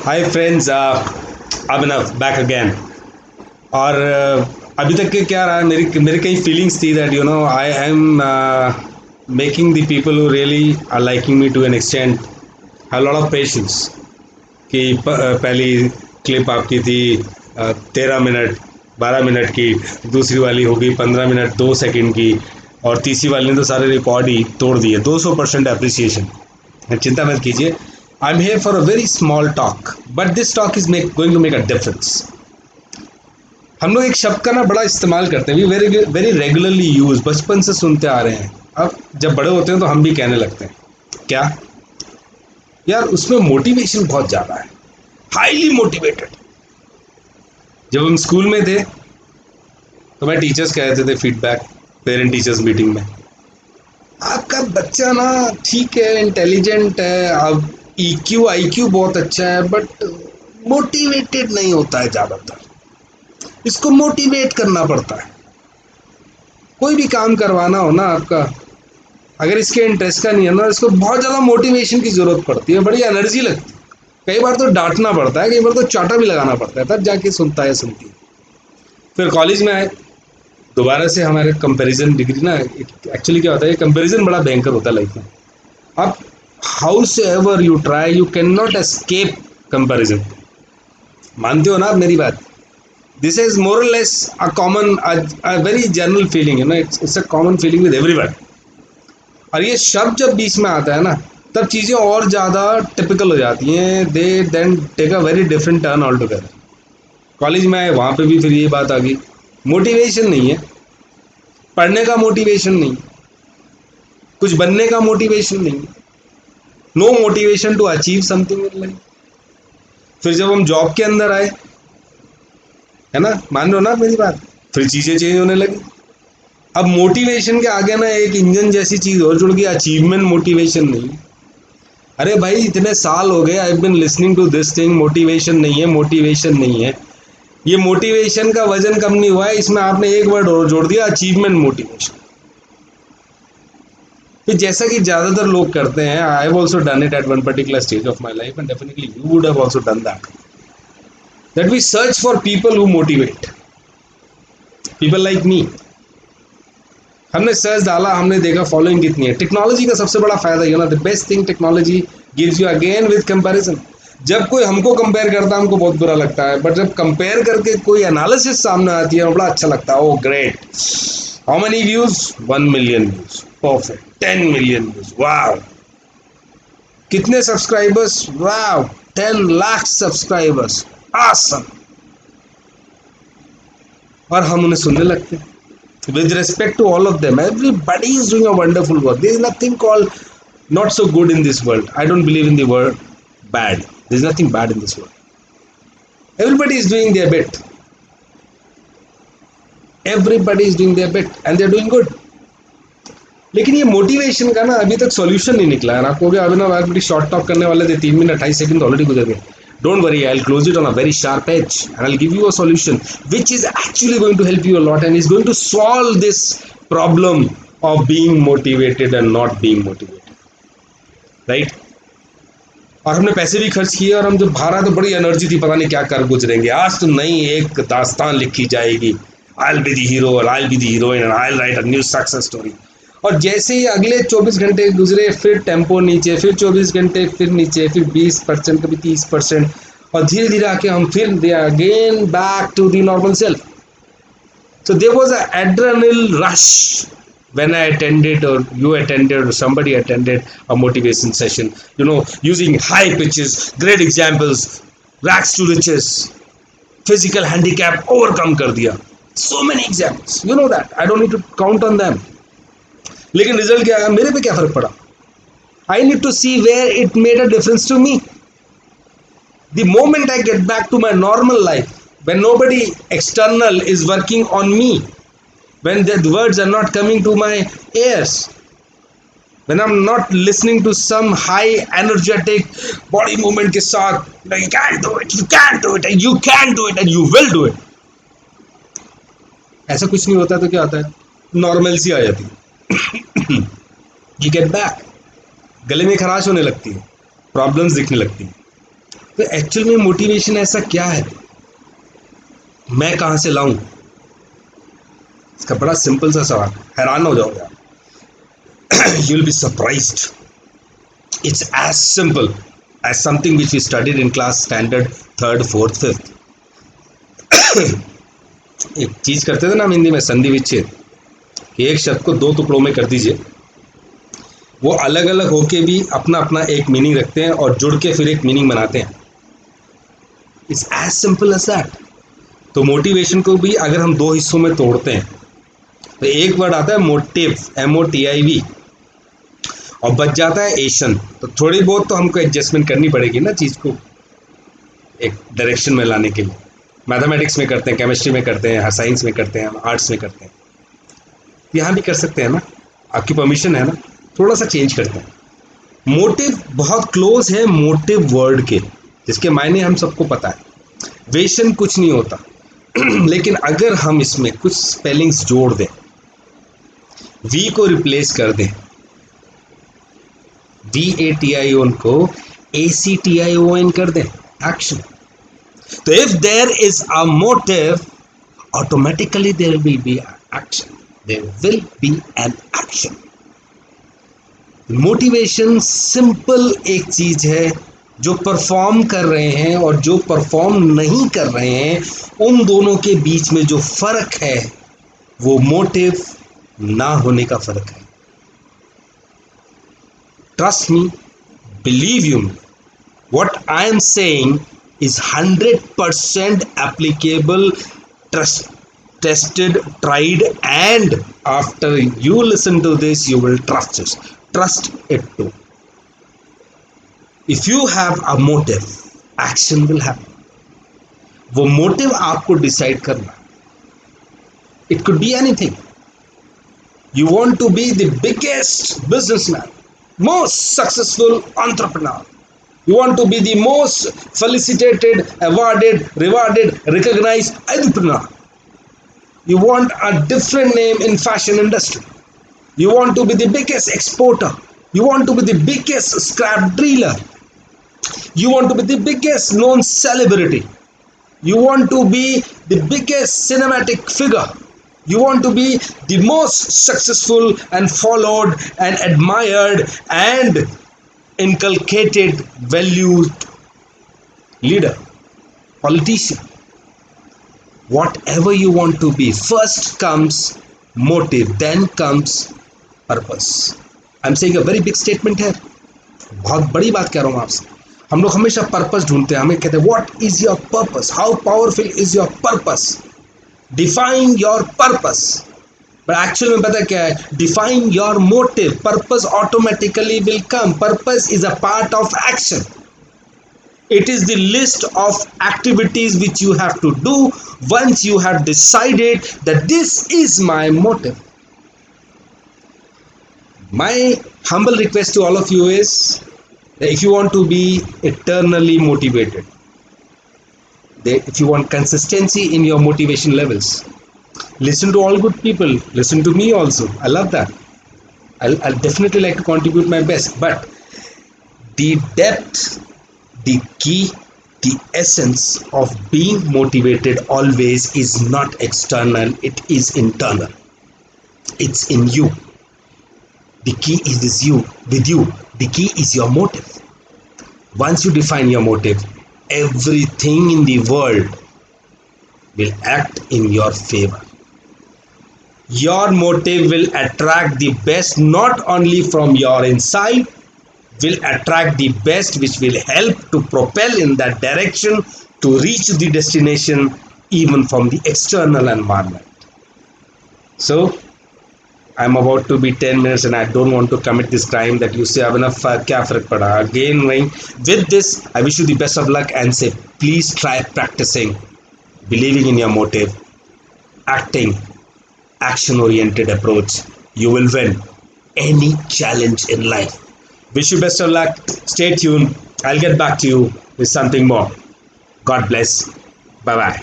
Hi friends, अभिनव back again. और अभी तक के क्या रहा, मेरी मेरी कई फीलिंग्स थी that I am making the people who really are liking me to an extent have lot of patience. कि पहली क्लिप आपकी थी 13 मिनट 12 मिनट की, दूसरी वाली होगी 15 मिनट 2 सेकंड की, और तीसरी वाली ने तो सारे रिकॉर्ड ही तोड़ दिए। 200% अप्रिसिएशन। चिंता मत कीजिए, I am here for a very small talk, but this talk is going to make a difference. हम लोग एक शब्द का ना बड़ा इस्तेमाल करते हैं, we very very regularly use, बचपन से सुनते आ रहे हैं। अब जब बड़े होते हैं तो हम भी कहने लगते हैं। क्या यार, उसमें मोटिवेशन बहुत ज़्यादा है, हाईली मोटिवेटेड। जब हम स्कूल में थे तो मैं टीचर्स कहते थे फीडबैक, पेरेंट टीचर्स मीटिंग में, आपका बच्चा ना ठीक है, इंटेलिजेंट है, अब ईक्यू आईक्यू बहुत अच्छा है, बट मोटिवेटेड नहीं होता है ज़्यादातर, इसको मोटिवेट करना पड़ता है। कोई भी काम करवाना हो ना आपका, अगर इसके इंटरेस्ट का नहीं है ना, इसको बहुत ज़्यादा मोटिवेशन की ज़रूरत पड़ती है, बड़ी एनर्जी लगती है। कई बार तो डांटना पड़ता है, कई बार तो चाटा भी लगाना पड़ता है, तब जाके सुनता है सुनती है। फिर कॉलेज में आए, दोबारा से हमारे कंपैरिजन डिग्री ना, एक्चुअली क्या होता है, कंपैरिजन बड़ा भयंकर होता है लाइफ में। अब house ever you try, you can not escape comparison. मानते हो ना आप मेरी बात? This is more less a common, a very general feeling, it's a common feeling with everyone. और ये शब्द जब बीच में आता है ना, तब चीज़ें और ज़्यादा टिपिकल हो जाती हैं, they then take a very different turn altogether. College में आए, वहाँ पे भी फिर ये बात आ गई, मोटिवेशन नहीं है, पढ़ने का मोटिवेशन नहीं, कुछ बनने का मोटिवेशन नहीं, no motivation to achieve something in life. फिर जब हम जॉब के अंदर आए, है ना, मान लो ना मेरी बात, फिर चीज़ें चेंज होने लगी। अब मोटिवेशन के आगे ना एक इंजन जैसी चीज़ और जुड़ गई, अचीवमेंट मोटिवेशन नहीं। अरे भाई, इतने साल हो गए, I been listening to this thing, motivation नहीं है, मोटिवेशन नहीं है। ये मोटिवेशन का वजन कम नहीं हुआ है, इसमें आपने एक वर्ड और जोड़ दिया, अचीवमेंट मोटिवेशन। फिर जैसा कि ज़्यादातर लोग करते हैं, I have also done it at one particular stage of my life, and definitely you would have also done that we search for people who motivate, people like me. हमने search डाला, हमने देखा फॉलोइंग कितनी है। Technology का सबसे बड़ा फायदा ये ना, the best thing technology gives you again with comparison. जब कोई हमको कंपेयर करता है हमको बहुत बुरा लगता है, बट जब कंपेयर करके कोई एनालिसिस सामने आती है बड़ा अच्छा लगता है। Oh great, how many views, 1 million views, perfect, 10 million views, वाह। कितने सब्सक्राइबर्स, वाह, 10 लाख सब्सक्राइबर्स, आसम। और हम उन्हें सुनने लगते हैं। With respect to all of them, everybody is doing a wonderful work. There is nothing called not so good in this world. I don't believe in the word bad. There is nothing bad in this world. Everybody is doing their bit. Everybody is doing their bit and they are doing good. लेकिन ये motivation का ना अभी तक solution नहीं निकला है। आपको अभी ना बात बड़ी शॉर्ट टॉक करने वाले थे, 3 मिनट 28 सेकंड ऑलरेडी गुजर गए। Don't worry, I'll close it on a very sharp edge and I'll give you a solution which is actually going to help you a lot and is going to solve this problem of being motivated and not being motivated. Right? और हमने पैसे भी खर्च किए, और हम जब बाहर आए तो बड़ी एनर्जी थी, पता नहीं क्या कर गुजरेंगे, आज तो नई एक दास्तान लिखी जाएगी। I'll be the hero or I'll be the heroine and I'll write a new success story. और जैसे ही अगले 24 घंटे गुजरे, फिर टेम्पो नीचे, फिर 24 घंटे फिर नीचे, फिर 20%, कभी 30%, और धीरे धीरे आके हम फिर they again back to the normal self. So there was an adrenaline rush when I attended, or you attended, or somebody attended a motivation session. Using high pitches, great examples, rags to riches, physical handicap overcome कर दिया. So many examples. You know that. I don't need to count on them. लेकिन result क्या है, मेरे पे क्या फर्क पड़ा? I need to see where it made a difference to me. The moment I get back to my normal life, when nobody external is working on me, when the words are not coming to my ears, when I'm not listening to some high energetic body movement के साथ, you can't do it, you can't do it, and you can do it, and you will do it, ऐसा कुछ नहीं होता तो क्या होता है, नॉर्मल सी आ जाती है। You get back, गले में खराश होने लगती है, प्रॉब्लम्स दिखने लगती हैं। तो एक्चुअल में मोटिवेशन ऐसा क्या है, मैं कहाँ से लाऊं? इसका बड़ा सिंपल सा सवाल, हैरान हो जाओगे आप। You will be surprised. It's as simple as something which we studied in class standard third fourth fifth. एक चीज करते थे ना हम हिंदी में, संधि विच्छेद, कि एक शब्द को दो टुकड़ों में कर दीजिए, वो अलग अलग होके भी अपना अपना एक मीनिंग रखते हैं और जुड़ के फिर एक मीनिंग बनाते हैं। It's as simple as that. तो मोटिवेशन को भी अगर हम दो हिस्सों में तोड़ते हैं तो एक वर्ड आता है मोटिव, MOTIV, और बच जाता है एशन। तो थोड़ी बहुत तो हमको एडजस्टमेंट करनी पड़ेगी ना चीज़ को एक डायरेक्शन में लाने के लिए। मैथमेटिक्स में करते हैं, केमिस्ट्री में करते हैं, साइंस में करते हैं, आर्ट्स में करते हैं, यहाँ भी कर सकते हैं ना, आपकी परमिशन है ना, थोड़ा सा चेंज करते हैं। मोटिव बहुत क्लोज है मोटिव वर्ड के, जिसके मायने हम सबको पता है। वेशन कुछ नहीं होता। लेकिन अगर हम इसमें कुछ स्पेलिंग्स जोड़ दें, वी को रिप्लेस कर दें, DATION को ACTION कर दें, एक्शन। तो if there is a motive, automatically there will be action, there will be an action. Motivation simple एक चीज है, जो परफॉर्म कर रहे हैं और जो परफॉर्म नहीं कर रहे हैं, उन दोनों के बीच में जो फर्क है वो मोटिव ना होने का फर्क है। Trust me, believe you me, what I am saying is 100% applicable, trust, tested, tried, and after you listen to this, you will trust it too. If you have a motive, action will happen. वो motive आपको decide करना। It could be anything. You want to be the biggest businessman, most successful entrepreneur. You want to be the most felicitated, awarded, rewarded, recognized entrepreneur. You want a different name in fashion industry. You want to be the biggest exporter. You want to be the biggest scrap dealer. You want to be the biggest known celebrity. You want to be the biggest cinematic figure. You want to be the most successful and followed and admired and inculcated, valued leader, politician. Whatever you want to be, first comes motive, then comes purpose. I'm saying a very big statement here. बहुत बड़ी बात कह रहा हूँ आपसे। हम लोग हमेशा पर्पस ढूंढते हैं, हमें कहते हैं what is your purpose, how powerful is your purpose, define your purpose. पर एक्चुअल में पता क्या है, define your motive, purpose automatically will come. Purpose is a part of action. It is the list of activities which you have to do once you have decided that this is my motive. My humble request to all of you is that if you want to be eternally motivated, that if you want consistency in your motivation levels, listen to all good people, listen to me also. I love that. I'll definitely like to contribute my best, but the depth, the key, the essence of being motivated always is not external, it is internal. It's in you. The key is you, with you. The key is your motive. Once you define your motive, everything in the world will act in your favor. Your motive will attract the best not only from your inside, will attract the best which will help to propel in that direction to reach the destination even from the external environment. So I'm about to be 10 minutes and I don't want to commit this crime that you say अब ना क्या फर्क पड़ा again नहीं. With this I wish you the best of luck and say please try practicing, believing in your motive, acting, action oriented approach. You will win any challenge in life. Wish you best of luck. Stay tuned. I'll get back to you with something more. God bless. Bye bye.